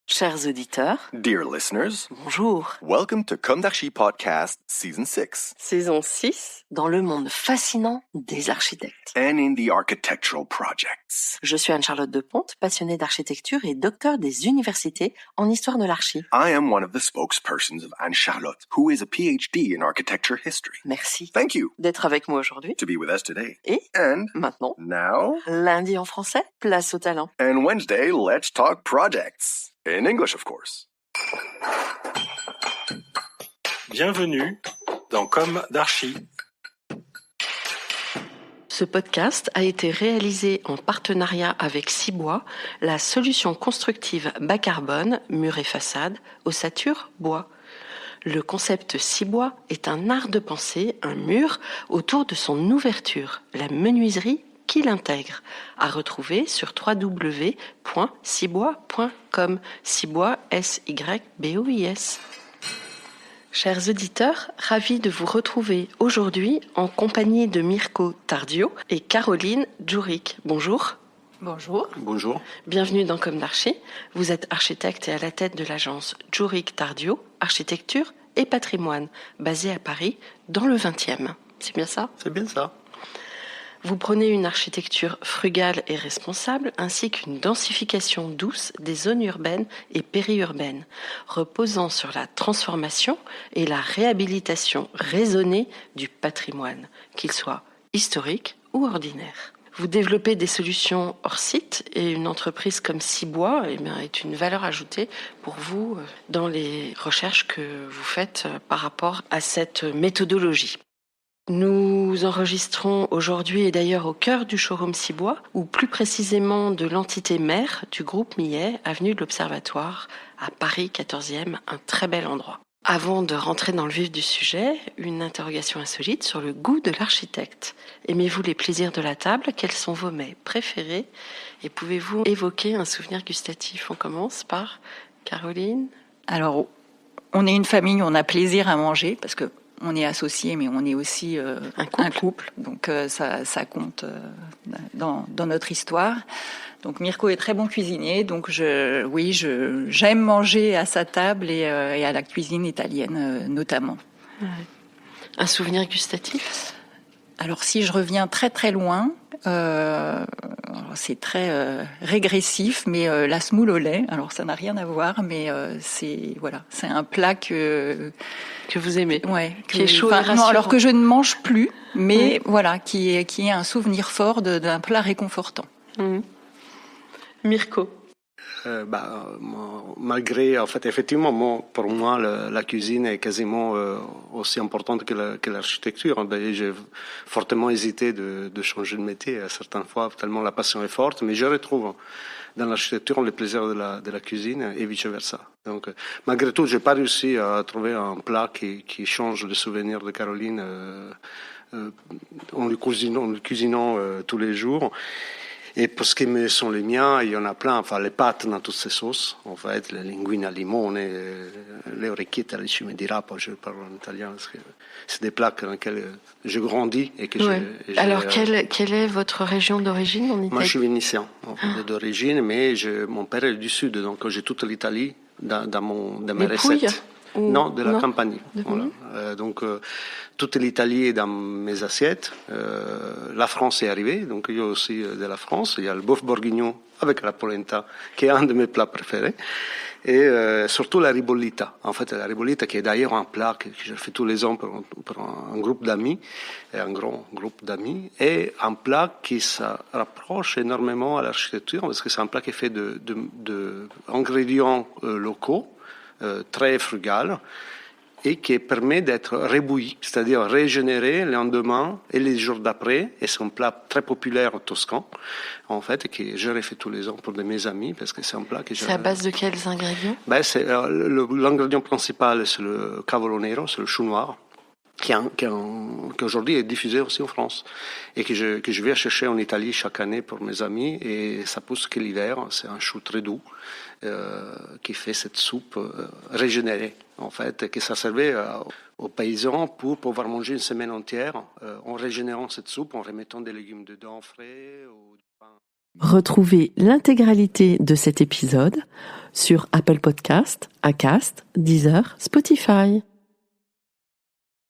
Chers auditeurs, Dear listeners, bonjour. welcome to Comme d'Archi Podcast Season 6. Saison 6, dans le monde fascinant des architectes. And in the architectural projects. Je suis Anne-Charlotte Deponte, passionnée d'architecture et docteur des universités en histoire de l'archi. I am one of the spokespersons of Anne-Charlotte, who is a PhD in architecture history. Merci Thank you d'être avec moi aujourd'hui. to be with us today. Et And maintenant, now, lundi en français, place au talent. and Wednesday, let's talk projects. In English, of course. Bienvenue dans Comme d'Archi. Ce podcast a été réalisé en partenariat avec Cibois, la solution constructive bas carbone, murs et façades, ossature bois. Le concept Cibois est un art de penser, un mur, autour de son ouverture, la menuiserie qui l'intègre, à retrouver sur www.cibois.com. Cibois, S-Y-B-O-I-S. Chers auditeurs, ravis de vous retrouver aujourd'hui en compagnie de Mirko Tardio et Caroline Djouric. Bonjour. Bonjour. Bonjour. Bienvenue dans Comme d'Archi. Vous êtes architecte et à la tête de l'agence Djouric Tardio, architecture et patrimoine, basée à Paris, dans le 20e. C'est bien ça ? C'est bien ça. Vous prenez une architecture frugale et responsable, ainsi qu'une densification douce des zones urbaines et périurbaines, reposant sur la transformation et la réhabilitation raisonnée du patrimoine, qu'il soit historique ou ordinaire. Vous développez des solutions hors site et une entreprise comme Cibois est une valeur ajoutée pour vous dans les recherches que vous faites par rapport à cette méthodologie. Nous enregistrons aujourd'hui et d'ailleurs au cœur du showroom Cibois, ou plus précisément de l'entité mère du groupe Millet, avenue de l'Observatoire, à Paris 14e, un très bel endroit. Avant de rentrer dans le vif du sujet, une interrogation insolite sur le goût de l'architecte. Aimez-vous les plaisirs de la table ? Quels sont vos mets préférés ? Et pouvez-vous évoquer un souvenir gustatif ? On commence par Caroline. Alors, on est une famille, on a plaisir à manger parce que on est associés, mais on est aussi un couple. Donc ça compte dans notre histoire. Donc Mirko est très bon cuisinier, donc j'aime manger à sa table et à la cuisine italienne notamment. Ouais. Un souvenir gustatif ? Alors si je reviens très très loin, c'est très régressif, mais la semoule au lait. Alors ça n'a rien à voir, mais c'est un plat que vous aimez, qui est chaud. Non, alors que je ne mange plus, mais voilà, qui est un souvenir fort d'un plat réconfortant. Mirko. Malgré, en fait, effectivement, pour moi, la cuisine est quasiment aussi importante que l'architecture. J'ai fortement hésité de changer de métier à certaines fois, tellement la passion est forte, mais je retrouve dans l'architecture le plaisir de la cuisine et vice-versa. Donc, malgré tout, j'ai pas réussi à trouver un plat qui change le souvenir de Caroline en le cuisinant tous les jours. Et pour ce qui me sont les miens, il y en a plein. Enfin, les pâtes dans toutes ces sauces. En fait, les linguine al limone, les orecchiette alle cime di rapa, je parle en italien. Parce que c'est des plats dans lesquels je grandis et que Alors, quelle est votre région d'origine en Italie ? Moi, je suis vénitien d'origine, mais mon père est du sud, donc j'ai toute l'Italie dans mes recettes. Non, de la Campanie. Voilà. Donc, toute l'Italie est dans mes assiettes. La France est arrivée, donc il y a aussi de la France. Il y a le bœuf bourguignon avec la polenta, qui est un de mes plats préférés. Et surtout la ribollita. En fait, la ribollita qui est d'ailleurs un plat que je fais tous les ans pour un groupe d'amis, un grand groupe d'amis, et un plat qui se rapproche énormément à l'architecture, parce que c'est un plat qui est fait de ingrédients locaux, très frugal, et qui permet d'être rebouilli, c'est-à-dire régénéré le lendemain et les jours d'après. Et c'est un plat très populaire au Toscan, en fait, et que je refais tous les ans pour de mes amis, parce que c'est un plat que C'est à base de quels ingrédients ? L'ingrédient principal, c'est le cavolo nero, c'est le chou noir, qui aujourd'hui est diffusé aussi en France, et que je vais chercher en Italie chaque année pour mes amis, et ça pousse que l'hiver. C'est un chou très doux, qui fait cette soupe régénérée, en fait, et que ça servait aux paysans pour pouvoir manger une semaine entière en régénérant cette soupe, en remettant des légumes dedans frais ou du pain. Retrouvez l'intégralité de cet épisode sur Apple Podcast, Acast, Deezer, Spotify.